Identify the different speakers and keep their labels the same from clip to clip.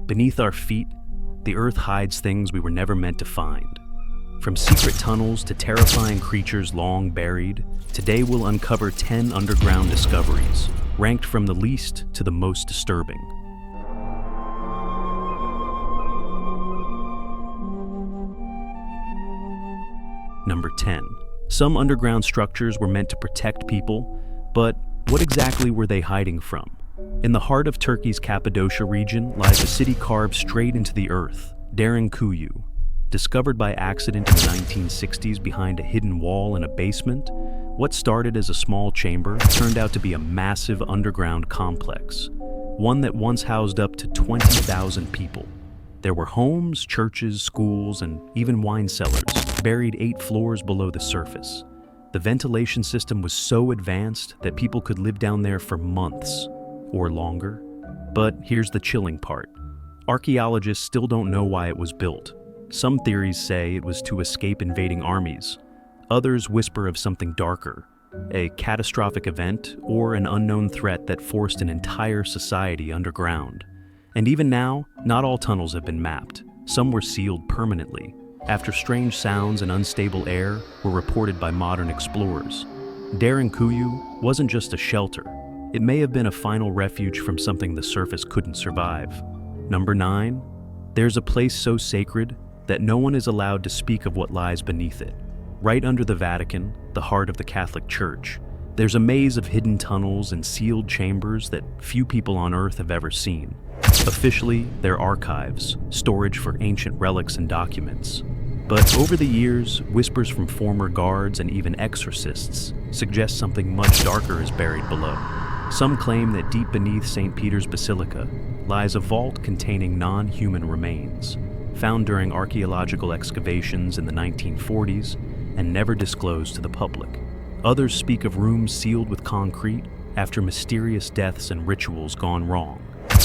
Speaker 1: Beneath our feet, the earth hides things we were never meant to find. From secret tunnels to terrifying creatures long buried, today we'll uncover 10 underground discoveries, ranked from the least to the most disturbing. Number 10. Some underground structures were meant to protect people, but what exactly were they hiding from? In the heart of Turkey's Cappadocia region lies a city carved straight into the earth, didnt. Discovered by accident in the 1960s behind a hidden wall in a basement, what started as a small chamber turned out to be a massive underground complex, one that once housed up to 20,000 people. There were homes, churches, schools, and even wine cellars, buried 8 floors below the surface. The ventilation system was so advanced that people could live down there for months or longer. But here's the chilling part. Archaeologists still don't know why it was built. Some theories say it was to escape invading armies. Others whisper of something darker, a catastrophic event or an unknown threat that forced an entire society underground. And even now, not all tunnels have been mapped. Some were sealed permanently, after strange sounds and unstable air were reported by modern explorers. Didnt wasn't just a shelter. It may have been a final refuge from something the surface couldn't survive. Number 9. There's a place so sacred that no one is allowed to speak of what lies beneath it. Right under the Vatican, the heart of the Catholic Church, there's a maze of hidden tunnels and sealed chambers that few people on Earth have ever seen. Officially, they're archives, storage for ancient relics and documents. But over the years, whispers from former guards and even exorcists suggest something much darker is buried below. Some claim that deep beneath St. Peter's Basilica lies a vault containing non-human remains, found during archaeological excavations in the 1940s and never disclosed to the public. Others speak of rooms sealed with concrete after mysterious deaths and rituals gone wrong.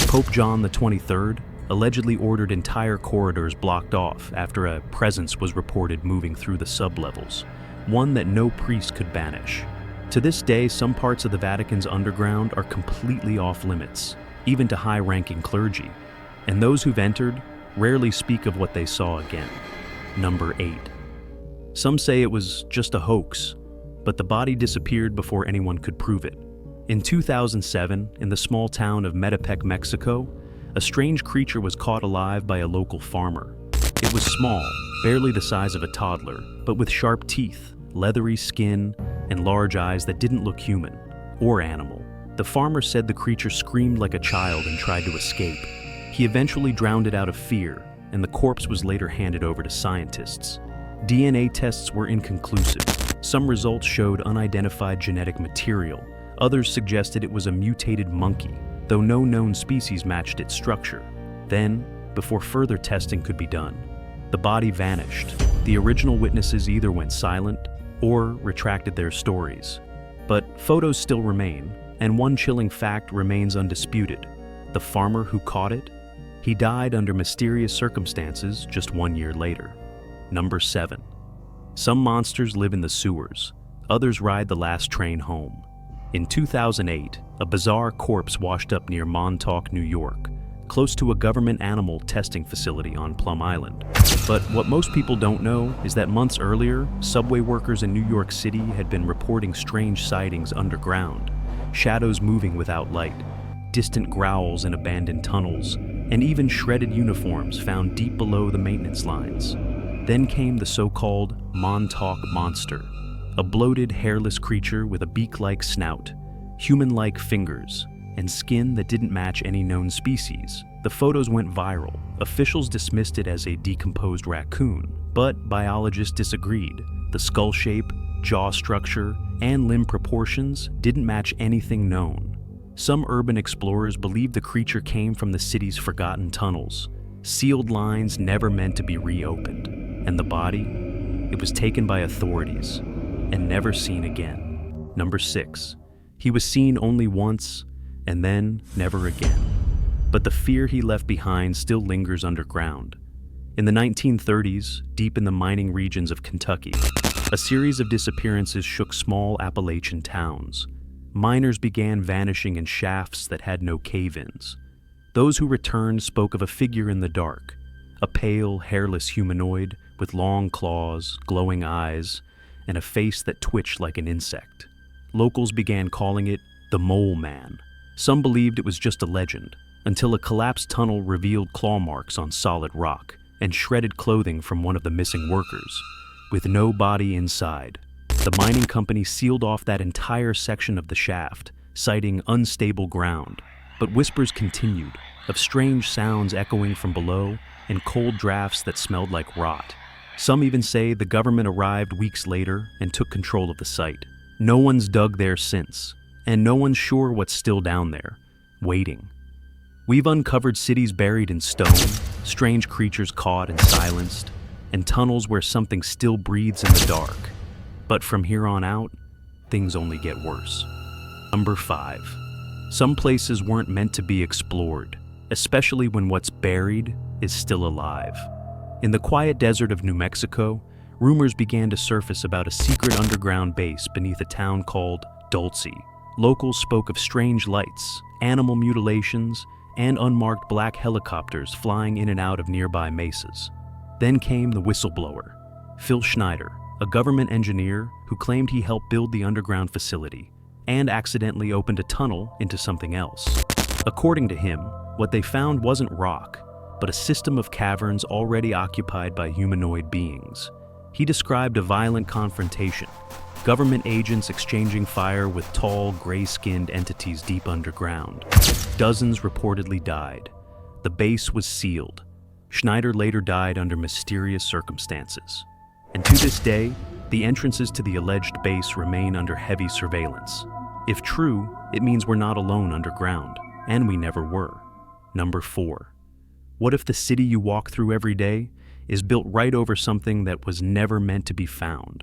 Speaker 1: Pope John XXIII allegedly ordered entire corridors blocked off after a presence was reported moving through the sublevels, one that no priest could banish. To this day, some parts of the Vatican's underground are completely off limits, even to high-ranking clergy, and those who've entered rarely speak of what they saw again. Number 8. Some say it was just a hoax, but the body disappeared before anyone could prove it. In 2007, in the small town of Metepec, Mexico, a strange creature was caught alive by a local farmer. It was small, barely the size of a toddler, but with sharp teeth, leathery skin, and large eyes that didn't look human or animal. The farmer said the creature screamed like a child and tried to escape. He eventually drowned it out of fear, and the corpse was later handed over to scientists. DNA tests were inconclusive. Some results showed unidentified genetic material. Others suggested it was a mutated monkey, though no known species matched its structure. Then, before further testing could be done, the body vanished. The original witnesses either went silent or retracted their stories. But photos still remain, and one chilling fact remains undisputed. The farmer who caught it, he died under mysterious circumstances just 1 year later. Number 7. Some monsters live in the sewers. Others ride the last train home. In 2008, a bizarre corpse washed up near Montauk, New York, close to a government animal testing facility on Plum Island. But what most people don't know is that months earlier, subway workers in New York City had been reporting strange sightings underground, shadows moving without light, distant growls in abandoned tunnels, and even shredded uniforms found deep below the maintenance lines. Then came the so-called Montauk Monster, a bloated, hairless creature with a beak-like snout, human-like fingers, and skin that didn't match any known species. The photos went viral. Officials dismissed it as a decomposed raccoon, but biologists disagreed. The skull shape, jaw structure, and limb proportions didn't match anything known. Some urban explorers believe the creature came from the city's forgotten tunnels, sealed lines never meant to be reopened. And the body? It was taken by authorities and never seen again. Number 6. He was seen only once and then never again. But the fear he left behind still lingers underground. In the 1930s, deep in the mining regions of Kentucky, a series of disappearances shook small Appalachian towns. Miners began vanishing in shafts that had no cave-ins. Those who returned spoke of a figure in the dark, a pale, hairless humanoid with long claws, glowing eyes, and a face that twitched like an insect. Locals began calling it the Mole Man. Some believed it was just a legend, until a collapsed tunnel revealed claw marks on solid rock and shredded clothing from one of the missing workers, with no body inside. The mining company sealed off that entire section of the shaft, citing unstable ground. But whispers continued, of strange sounds echoing from below and cold drafts that smelled like rot. Some even say the government arrived weeks later and took control of the site. No one's dug there since, and no one's sure what's still down there, waiting. We've uncovered cities buried in stone, strange creatures caught and silenced, and tunnels where something still breathes in the dark. But from here on out, things only get worse. Number 5. Some places weren't meant to be explored, especially when what's buried is still alive. In the quiet desert of New Mexico, rumors began to surface about a secret underground base beneath a town called Dulce. Locals spoke of strange lights, animal mutilations, and unmarked black helicopters flying in and out of nearby mesas. Then came the whistleblower, Phil Schneider, a government engineer who claimed he helped build the underground facility and accidentally opened a tunnel into something else. According to him, what they found wasn't rock, but a system of caverns already occupied by humanoid beings. He described a violent confrontation, government agents exchanging fire with tall, gray-skinned entities deep underground. Dozens reportedly died. The base was sealed. Schneider later died under mysterious circumstances. And to this day, the entrances to the alleged base remain under heavy surveillance. If true, it means we're not alone underground, and we never were. Number 4. What if the city you walk through every day is built right over something that was never meant to be found?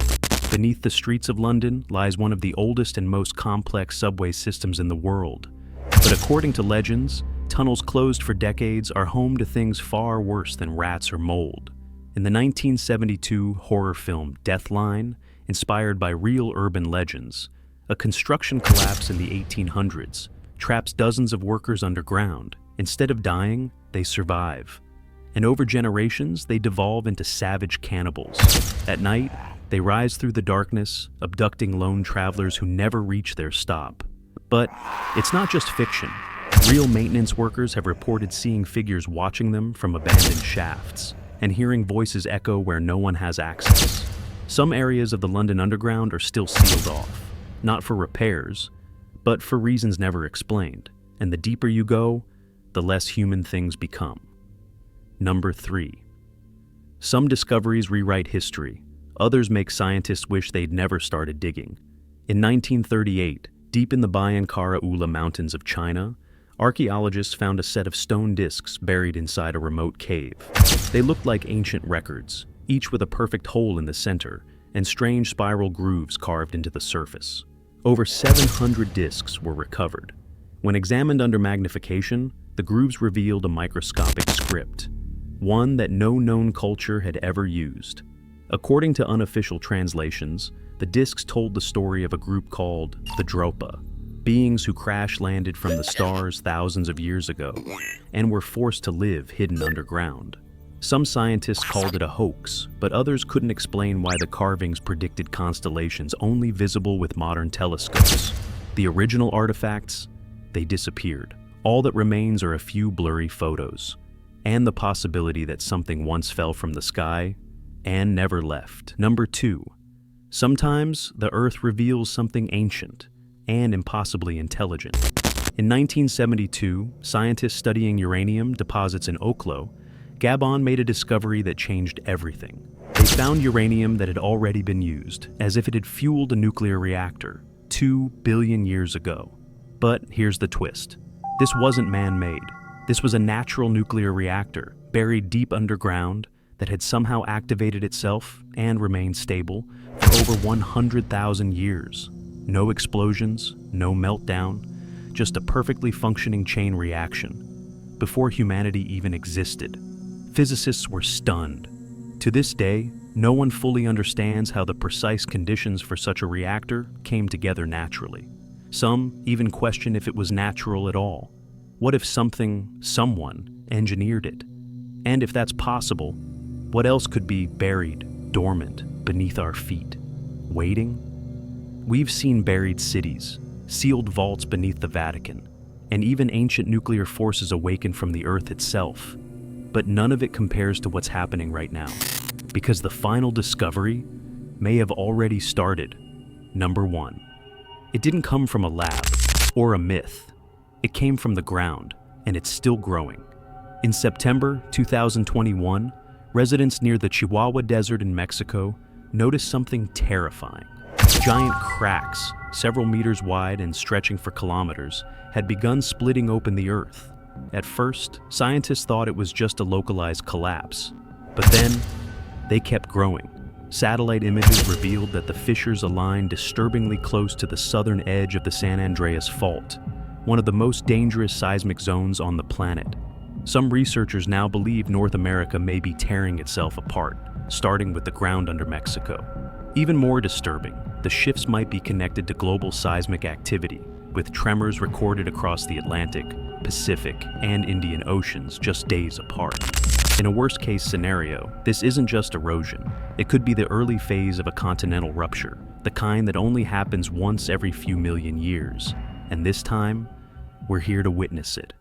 Speaker 1: Beneath the streets of London lies one of the oldest and most complex subway systems in the world. But according to legends, tunnels closed for decades are home to things far worse than rats or mold. In the 1972 horror film Deathline, inspired by real urban legends, a construction collapse in the 1800s traps dozens of workers underground. Instead of dying, they survive. And over generations, they devolve into savage cannibals. At night, they rise through the darkness, abducting lone travelers who never reach their stop. But it's not just fiction. Real maintenance workers have reported seeing figures watching them from abandoned shafts and hearing voices echo where no one has access. Some areas of the London Underground are still sealed off, not for repairs, but for reasons never explained. And the deeper you go, the less human things become. Number 3. Some discoveries rewrite history. Others make scientists wish they'd never started digging. In 1938, deep in the Bayankara Ula Mountains of China, archaeologists found a set of stone discs buried inside a remote cave. They looked like ancient records, each with a perfect hole in the center and strange spiral grooves carved into the surface. Over 700 discs were recovered. When examined under magnification, the grooves revealed a microscopic script, one that no known culture had ever used. According to unofficial translations, the discs told the story of a group called the Dropa, beings who crash-landed from the stars thousands of years ago and were forced to live hidden underground. Some scientists called it a hoax, but others couldn't explain why the carvings predicted constellations only visible with modern telescopes. The original artifacts, they disappeared. All that remains are a few blurry photos, and the possibility that something once fell from the sky and never left. Number 2. Sometimes the Earth reveals something ancient and impossibly intelligent. In 1972, scientists studying uranium deposits in Oklo, Gabon made a discovery that changed everything. They found uranium that had already been used, as if it had fueled a nuclear reactor 2 billion years ago. But here's the twist. This wasn't man-made. This was a natural nuclear reactor, buried deep underground, that had somehow activated itself and remained stable for over 100,000 years. No explosions, no meltdown, just a perfectly functioning chain reaction, before humanity even existed. Physicists were stunned. To this day, no one fully understands how the precise conditions for such a reactor came together naturally. Some even question if it was natural at all. What if someone engineered it? And if that's possible, what else could be buried, dormant, beneath our feet, waiting? We've seen buried cities, sealed vaults beneath the Vatican, and even ancient nuclear forces awaken from the Earth itself. But none of it compares to what's happening right now, because the final discovery may have already started. Number 1. It didn't come from a lab or a myth. It came from the ground, and it's still growing. In September 2021, residents near the Chihuahua Desert in Mexico noticed something terrifying. Giant cracks, several meters wide and stretching for kilometers, had begun splitting open the Earth. At first, scientists thought it was just a localized collapse. But then, they kept growing. Satellite images revealed that the fissures aligned disturbingly close to the southern edge of the San Andreas Fault, one of the most dangerous seismic zones on the planet. Some researchers now believe North America may be tearing itself apart, starting with the ground under Mexico. Even more disturbing, the shifts might be connected to global seismic activity, with tremors recorded across the Atlantic, Pacific, and Indian Oceans just days apart. In a worst-case scenario, this isn't just erosion. It could be the early phase of a continental rupture, the kind that only happens once every few million years. And this time, we're here to witness it.